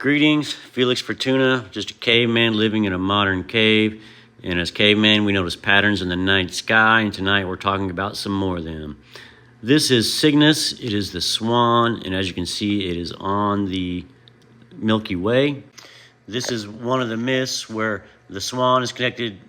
Greetings, Felix Fortuna, just a caveman living in a modern cave. And as cavemen, we notice patterns in the night sky, and tonight we're talking about some more of them. This is Cygnus, it is the Swan, and as you can see, it is on the Milky Way. This is one of the myths where the Swan is connected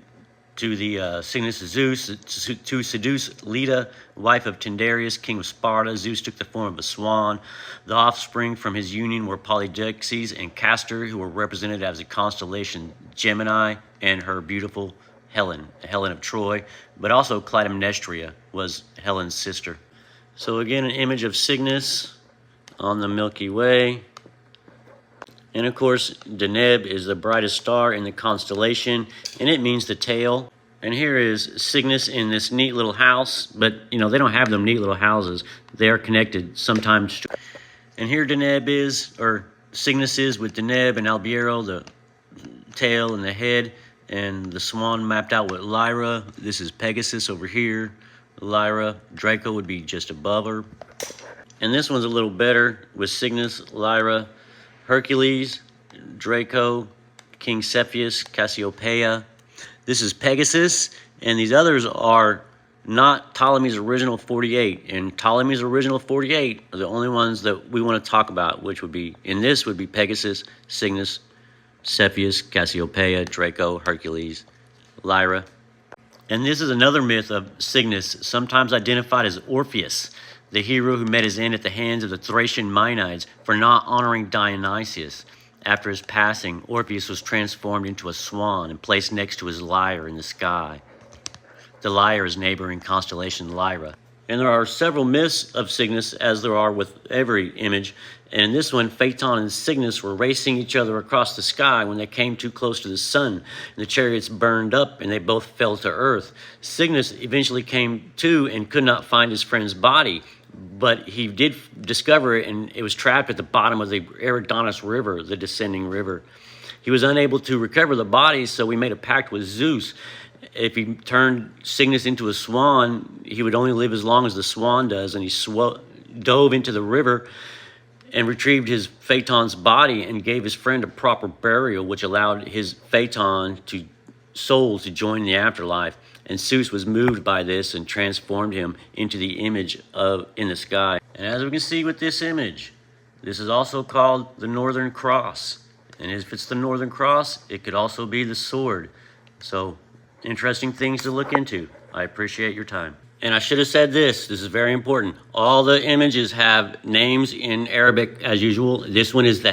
to the Cygnus of Zeus to seduce Leda, wife of Tyndareus, king of Sparta. Zeus took the form of a swan. The offspring from his union were Polydeuces and Castor, who were represented as the constellation Gemini, and her beautiful Helen, Helen of Troy, but also Clytemnestra was Helen's sister. So again, an image of Cygnus on the Milky Way. And of course, Deneb is the brightest star in the constellation, and it means the tail. And here is Cygnus in this neat little house, but you know, they don't have them neat little houses. They are connected sometimes. And here Deneb is, or Cygnus is with Deneb and Albiero, the tail and the head, and the Swan mapped out with Lyra. This is Pegasus over here. Lyra, Draco would be just above her. And this one's a little better with Cygnus, Lyra, Hercules, Draco, King Cepheus, Cassiopeia. This is Pegasus, and these others are not Ptolemy's original 48. And Ptolemy's original 48 are the only ones that we want to talk about, which would be, in this would be Pegasus, Cygnus, Cepheus, Cassiopeia, Draco, Hercules, Lyra. And this is another myth of Cygnus, sometimes identified as Orpheus, the hero who met his end at the hands of the Thracian Maenids for not honoring Dionysius. After his passing, Orpheus was transformed into a swan and placed next to his lyre in the sky. The lyre is neighboring constellation Lyra. And there are several myths of Cygnus, as there are with every image. And in this one, Phaeton and Cygnus were racing each other across the sky when they came too close to the sun. And the chariots burned up and they both fell to earth. Cygnus eventually came to and could not find his friend's body, but he did discover it, and it was trapped at the bottom of the Eridanus River, the descending river. He was unable to recover the body, so he made a pact with Zeus. If he turned Cygnus into a swan, he would only live as long as the swan does, and he dove into the river and retrieved his Phaeton's body and gave his friend a proper burial, which allowed his Phaeton soul to join the afterlife. And Zeus was moved by this and transformed him into the image in the sky. And as we can see with this image, this is also called the Northern Cross. And if it's the Northern Cross, it could also be the sword. So interesting things to look into. I appreciate your time. And I should have said this is very important. All the images have names in Arabic as usual. This one is the